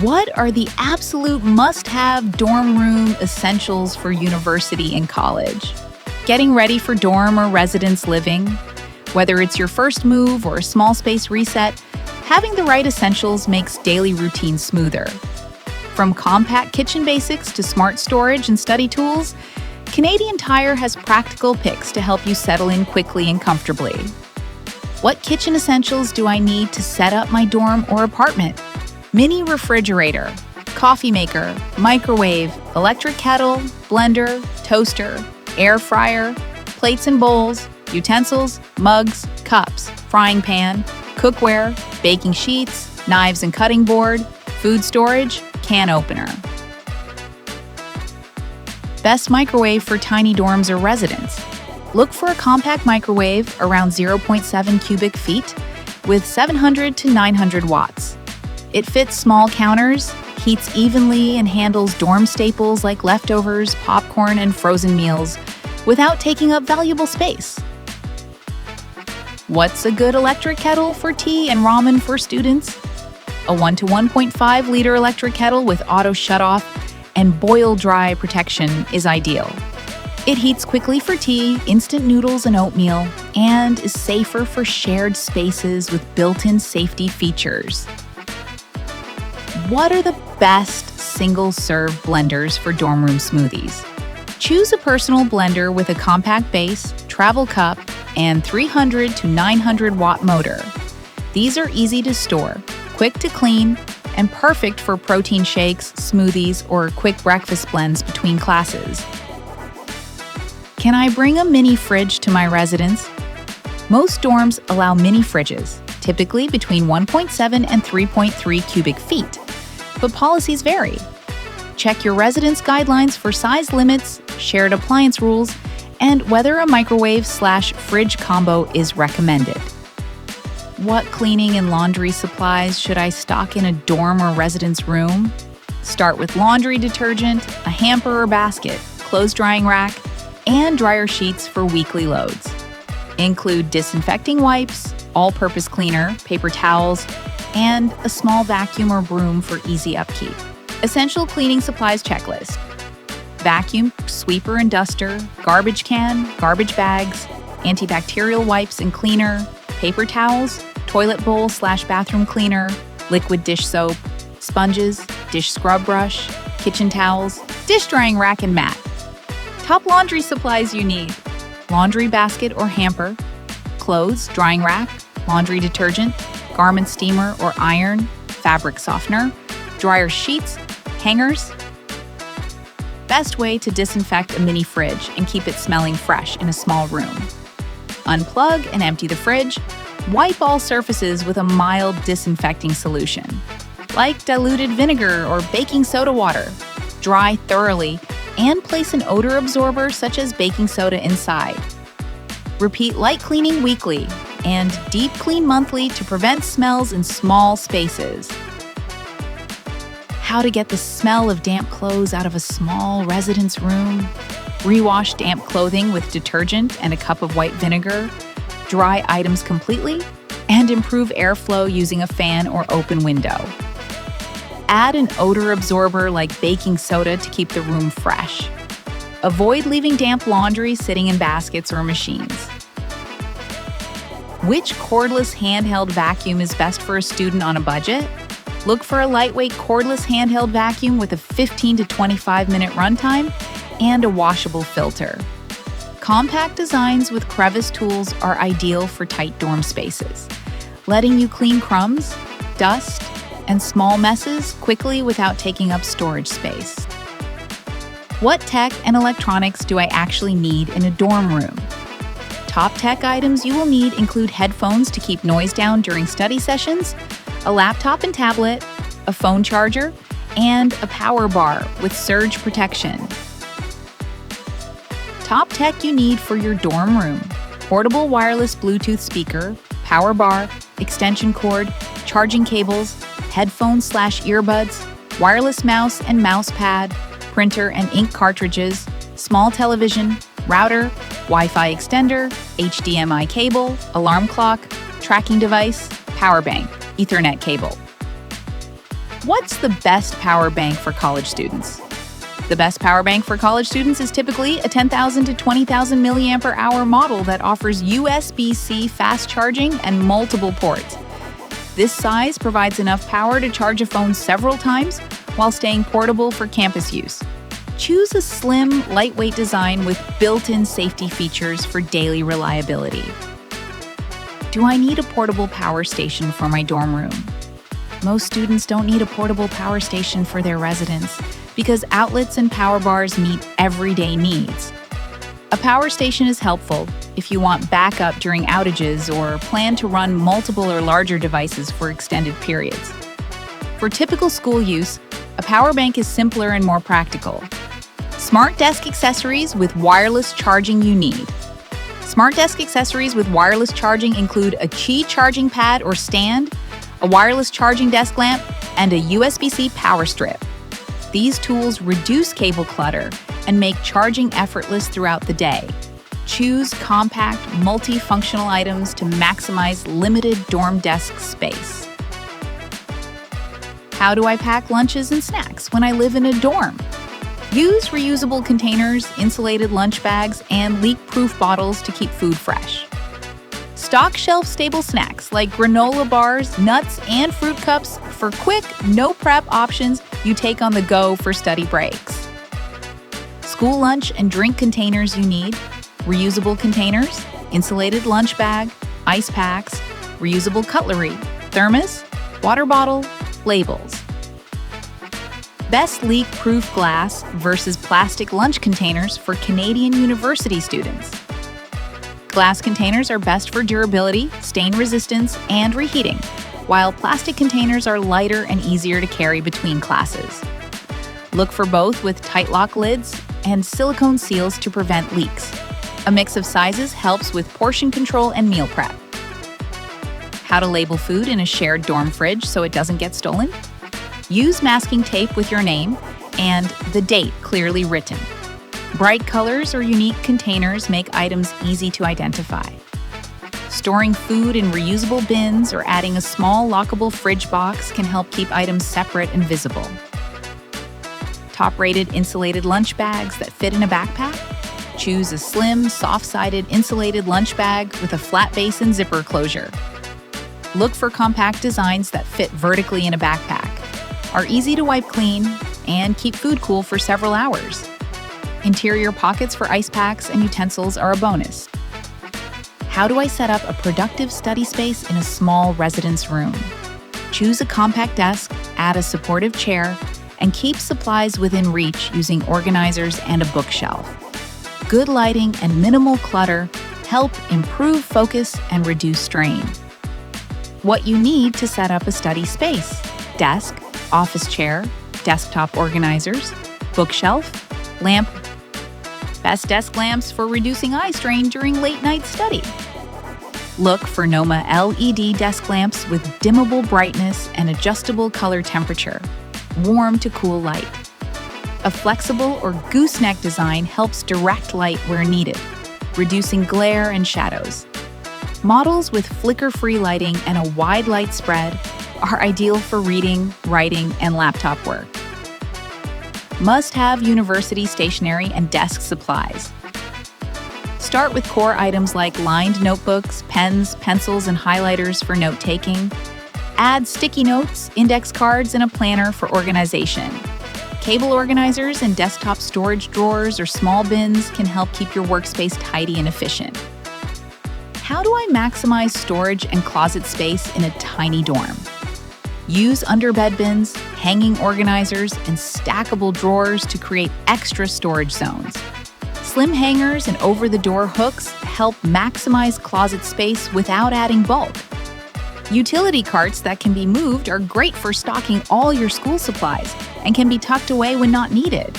What are the absolute must-have dorm room essentials for university and college? Getting ready for dorm or residence living? Whether it's your first move or a small space reset, having the right essentials makes daily routines smoother. From compact kitchen basics to smart storage and study tools, Canadian Tire has practical picks to help you settle in quickly and comfortably. What kitchen essentials do I need to set up my dorm or apartment? Mini refrigerator, coffee maker, microwave, electric kettle, blender, toaster, air fryer, plates and bowls, utensils, mugs, cups, frying pan, cookware, baking sheets, knives and cutting board, food storage, can opener. Best microwave for tiny dorms or residents. Look for a compact microwave around 0.7 cubic feet with 700 to 900 watts. It fits small counters, heats evenly, and handles dorm staples like leftovers, popcorn, and frozen meals without taking up valuable space. What's a good electric kettle for tea and ramen for students? A 1 to 1.5 liter electric kettle with auto shutoff and boil dry protection is ideal. It heats quickly for tea, instant noodles, and oatmeal, and is safer for shared spaces with built-in safety features. What are the best single-serve blenders for dorm room smoothies? Choose a personal blender with a compact base, travel cup, and 300 to 900 watt motor. These are easy to store, quick to clean, and perfect for protein shakes, smoothies, or quick breakfast blends between classes. Can I bring a mini fridge to my residence? Most dorms allow mini fridges, typically between 1.7 and 3.3 cubic feet, but policies vary. Check your residence guidelines for size limits, shared appliance rules, and whether a microwave/fridge combo is recommended. What cleaning and laundry supplies should I stock in a dorm or residence room? Start with laundry detergent, a hamper or basket, clothes drying rack, and dryer sheets for weekly loads. Include disinfecting wipes, all-purpose cleaner, paper towels, and a small vacuum or broom for easy upkeep. Essential cleaning supplies checklist: vacuum, sweeper and duster, garbage can, garbage bags, antibacterial wipes and cleaner, paper towels, toilet bowl/bathroom cleaner, liquid dish soap, sponges, dish scrub brush, kitchen towels, dish drying rack and mat. Top laundry supplies you need: laundry basket or hamper, clothes drying rack, laundry detergent, garment steamer or iron, fabric softener, dryer sheets, hangers. Best way to disinfect a mini fridge and keep it smelling fresh in a small room. Unplug and empty the fridge. Wipe all surfaces with a mild disinfecting solution, like diluted vinegar or baking soda water. Dry thoroughly and place an odor absorber such as baking soda inside. Repeat light cleaning weekly and deep clean monthly to prevent smells in small spaces. How to get the smell of damp clothes out of a small residence room? Rewash damp clothing with detergent and a cup of white vinegar. Dry items completely, and improve airflow using a fan or open window. Add an odor absorber like baking soda to keep the room fresh. Avoid leaving damp laundry sitting in baskets or machines. Which cordless handheld vacuum is best for a student on a budget? Look for a lightweight cordless handheld vacuum with a 15 to 25 minute runtime and a washable filter. Compact designs with crevice tools are ideal for tight dorm spaces, letting you clean crumbs, dust, and small messes quickly without taking up storage space. What tech and electronics do I actually need in a dorm room? Top tech items you will need include headphones to keep noise down during study sessions, a laptop and tablet, a phone charger, and a power bar with surge protection. Top tech you need for your dorm room: portable wireless Bluetooth speaker, power bar, extension cord, charging cables, headphones/earbuds, wireless mouse and mouse pad, printer and ink cartridges, small television, router, Wi-Fi extender, HDMI cable, alarm clock, tracking device, power bank, Ethernet cable. What's the best power bank for college students? The best power bank for college students is typically a 10,000 to 20,000 milliampere hour model that offers USB-C fast charging and multiple ports. This size provides enough power to charge a phone several times while staying portable for campus use. Choose a slim, lightweight design with built-in safety features for daily reliability. Do I need a portable power station for my dorm room? Most students don't need a portable power station for their residence because outlets and power bars meet everyday needs. A power station is helpful if you want backup during outages or plan to run multiple or larger devices for extended periods. For typical school use, a power bank is simpler and more practical. Smart desk accessories with wireless charging you need. Smart desk accessories with wireless charging include a Qi charging pad or stand, a wireless charging desk lamp, and a USB-C power strip. These tools reduce cable clutter and make charging effortless throughout the day. Choose compact, multifunctional items to maximize limited dorm desk space. How do I pack lunches and snacks when I live in a dorm? Use reusable containers, insulated lunch bags, and leak-proof bottles to keep food fresh. Stock shelf-stable snacks like granola bars, nuts, and fruit cups for quick, no-prep options you take on the go for study breaks. School lunch and drink containers you need, reusable containers, insulated lunch bag, ice packs, reusable cutlery, thermos, water bottle, labels. Best leak-proof glass versus plastic lunch containers for Canadian university students. Glass containers are best for durability, stain resistance, and reheating, while plastic containers are lighter and easier to carry between classes. Look for both with tight lock lids and silicone seals to prevent leaks. A mix of sizes helps with portion control and meal prep. How to label food in a shared dorm fridge so it doesn't get stolen? Use masking tape with your name and the date clearly written. Bright colors or unique containers make items easy to identify. Storing food in reusable bins or adding a small lockable fridge box can help keep items separate and visible. Top-rated insulated lunch bags that fit in a backpack? Choose a slim, soft-sided insulated lunch bag with a flat base and zipper closure. Look for compact designs that fit vertically in a backpack, are easy to wipe clean, and keep food cool for several hours. Interior pockets for ice packs and utensils are a bonus. How do I set up a productive study space in a small residence room? Choose a compact desk, add a supportive chair, and keep supplies within reach using organizers and a bookshelf. Good lighting and minimal clutter help improve focus and reduce strain. What you need to set up a study space: desk, office chair, desktop organizers, bookshelf, lamp. Best desk lamps for reducing eye strain during late-night study. Look for Noma LED desk lamps with dimmable brightness and adjustable color temperature, warm to cool light. A flexible or gooseneck design helps direct light where needed, reducing glare and shadows. Models with flicker-free lighting and a wide light spread are ideal for reading, writing, and laptop work. Must-have university stationery and desk supplies. Start with core items like lined notebooks, pens, pencils, and highlighters for note-taking. Add sticky notes, index cards, and a planner for organization. Cable organizers and desktop storage drawers or small bins can help keep your workspace tidy and efficient. How do I maximize storage and closet space in a tiny dorm? Use underbed bins, hanging organizers, and stackable drawers to create extra storage zones. Slim hangers and over-the-door hooks help maximize closet space without adding bulk. Utility carts that can be moved are great for stocking all your school supplies and can be tucked away when not needed.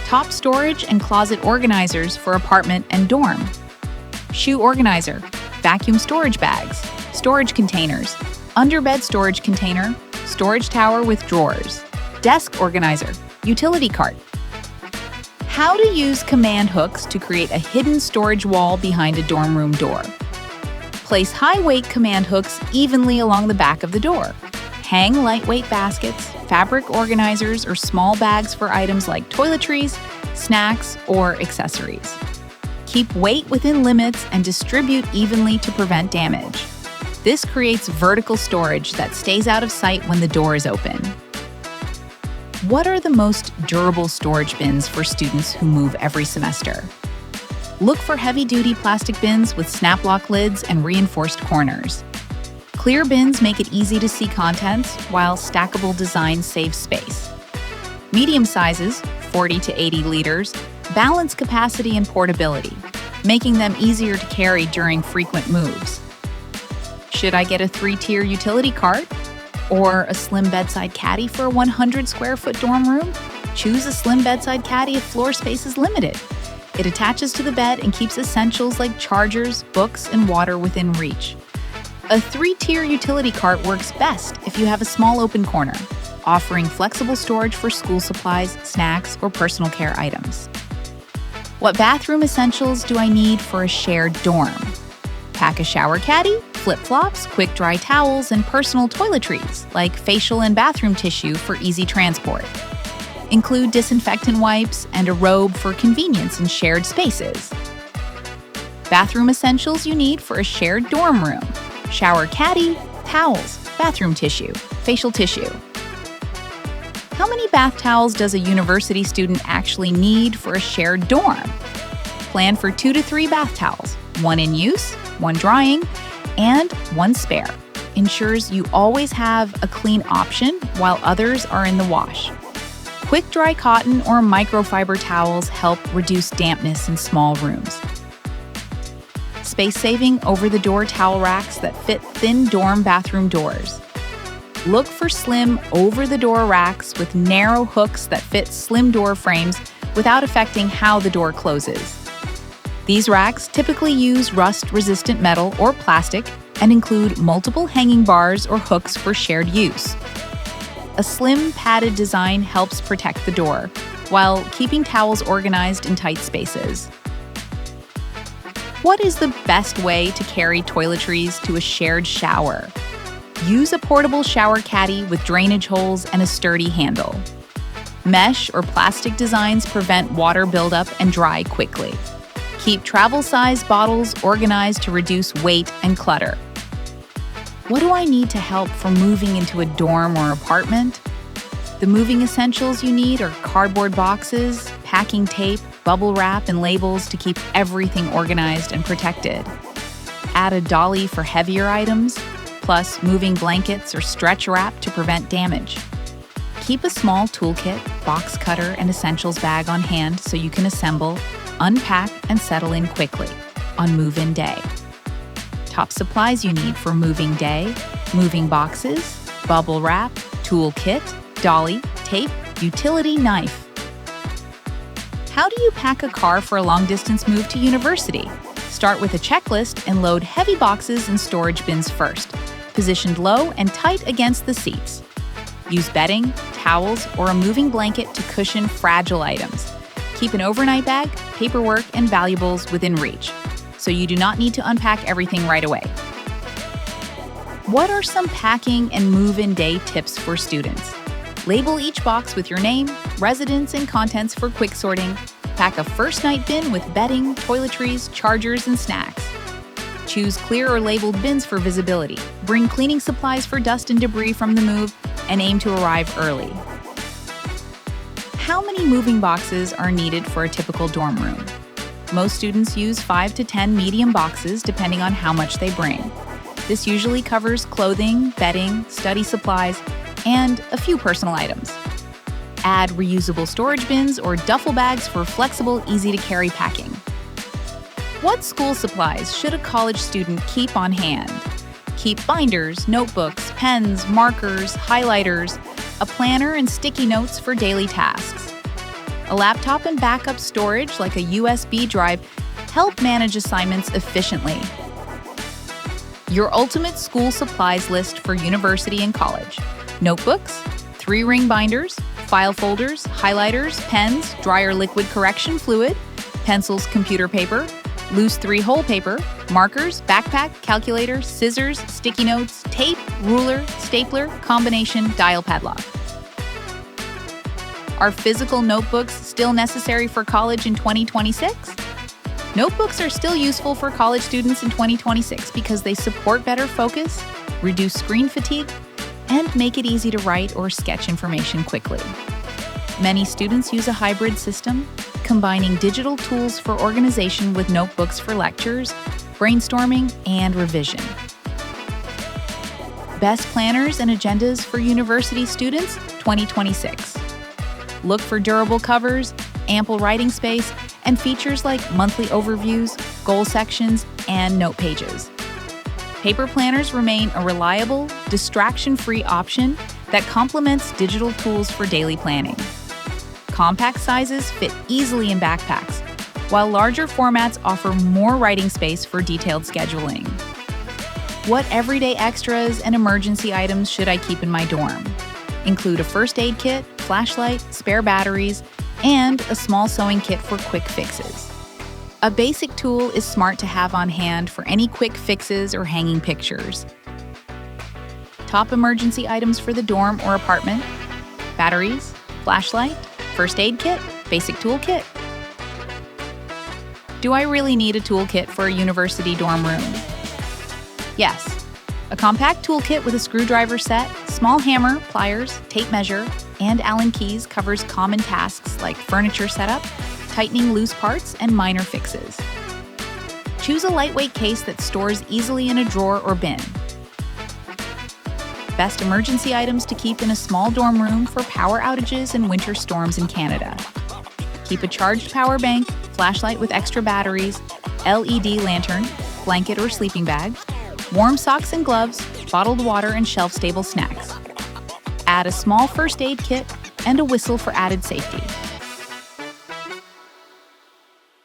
Top storage and closet organizers for apartment and dorm. Shoe organizer, vacuum storage bags, storage containers, underbed storage container, storage tower with drawers, desk organizer, utility cart. How to use command hooks to create a hidden storage wall behind a dorm room door. Place high-weight command hooks evenly along the back of the door. Hang lightweight baskets, fabric organizers, or small bags for items like toiletries, snacks, or accessories. Keep weight within limits and distribute evenly to prevent damage. This creates vertical storage that stays out of sight when the door is open. What are the most durable storage bins for students who move every semester? Look for heavy-duty plastic bins with snap-lock lids and reinforced corners. Clear bins make it easy to see contents, while stackable designs save space. Medium sizes, 40 to 80 liters, balance capacity and portability, making them easier to carry during frequent moves. Should I get a 3-tier utility cart or a slim bedside caddy for a 100 square foot dorm room? Choose a slim bedside caddy if floor space is limited. It attaches to the bed and keeps essentials like chargers, books, and water within reach. A 3-tier utility cart works best if you have a small open corner, offering flexible storage for school supplies, snacks, or personal care items. What bathroom essentials do I need for a shared dorm? Pack a shower caddy, flip-flops, quick-dry towels, and personal toiletries like facial and bathroom tissue for easy transport. Include disinfectant wipes and a robe for convenience in shared spaces. Bathroom essentials you need for a shared dorm room: shower caddy, towels, bathroom tissue, facial tissue. How many bath towels does a university student actually need for a shared dorm? Plan for 2 to 3 bath towels, 1 in use, 1 drying, and 1 spare. Ensures you always have a clean option while others are in the wash. Quick dry cotton or microfiber towels help reduce dampness in small rooms. Space-saving over-the-door towel racks that fit thin dorm bathroom doors. Look for slim over-the-door racks with narrow hooks that fit slim door frames without affecting how the door closes. These racks typically use rust-resistant metal or plastic and include multiple hanging bars or hooks for shared use. A slim, padded design helps protect the door, while keeping towels organized in tight spaces. What is the best way to carry toiletries to a shared shower? Use a portable shower caddy with drainage holes and a sturdy handle. Mesh or plastic designs prevent water buildup and dry quickly. Keep travel-size bottles organized to reduce weight and clutter. What do I need to help for moving into a dorm or apartment? The moving essentials you need are cardboard boxes, packing tape, bubble wrap, and labels to keep everything organized and protected. Add a dolly for heavier items, plus moving blankets or stretch wrap to prevent damage. Keep a small toolkit, box cutter, and essentials bag on hand so you can assemble, unpack, and settle in quickly on move-in day. Top supplies you need for moving day: moving boxes, bubble wrap, toolkit, dolly, tape, utility knife. How do you pack a car for a long-distance move to university? Start with a checklist and load heavy boxes and storage bins first, positioned low and tight against the seats. Use bedding, towels, or a moving blanket to cushion fragile items. Keep an overnight bag, paperwork, and valuables within reach, so you do not need to unpack everything right away. What are some packing and move-in day tips for students? Label each box with your name, residence, and contents for quick sorting. Pack a first night bin with bedding, toiletries, chargers, and snacks. Choose clear or labeled bins for visibility. Bring cleaning supplies for dust and debris from the move, and aim to arrive early. How many moving boxes are needed for a typical dorm room? Most students use 5 to 10 medium boxes depending on how much they bring. This usually covers clothing, bedding, study supplies, and a few personal items. Add reusable storage bins or duffel bags for flexible, easy-to-carry packing. What school supplies should a college student keep on hand? Keep binders, notebooks, pens, markers, highlighters, a planner, and sticky notes for daily tasks. A laptop and backup storage like a USB drive help manage assignments efficiently. Your ultimate school supplies list for university and college: notebooks, 3-ring binders, file folders, highlighters, pens, dry or liquid correction fluid, pencils, computer paper, loose 3-hole paper, markers, backpack, calculator, scissors, sticky notes, tape, ruler, stapler, combination, dial padlock. Are physical notebooks still necessary for college in 2026? Notebooks are still useful for college students in 2026 because they support better focus, reduce screen fatigue, and make it easy to write or sketch information quickly. Many students use a hybrid system, combining digital tools for organization with notebooks for lectures, brainstorming, and revision. Best planners and agendas for university students 2026. Look for durable covers, ample writing space, and features like monthly overviews, goal sections, and note pages. Paper planners remain a reliable, distraction-free option that complements digital tools for daily planning. Compact sizes fit easily in backpacks, while larger formats offer more writing space for detailed scheduling. What everyday extras and emergency items should I keep in my dorm? Include a first aid kit, flashlight, spare batteries, and a small sewing kit for quick fixes. A basic tool is smart to have on hand for any quick fixes or hanging pictures. Top emergency items for the dorm or apartment: batteries, flashlight, first aid kit, basic toolkit. Do I really need a toolkit for a university dorm room? Yes. A compact toolkit with a screwdriver set, small hammer, pliers, tape measure, and Allen keys covers common tasks like furniture setup, tightening loose parts, and minor fixes. Choose a lightweight case that stores easily in a drawer or bin. Best emergency items to keep in a small dorm room for power outages and winter storms in Canada. Keep a charged power bank, flashlight with extra batteries, LED lantern, blanket or sleeping bag, warm socks and gloves, bottled water, and shelf-stable snacks. Add a small first aid kit and a whistle for added safety.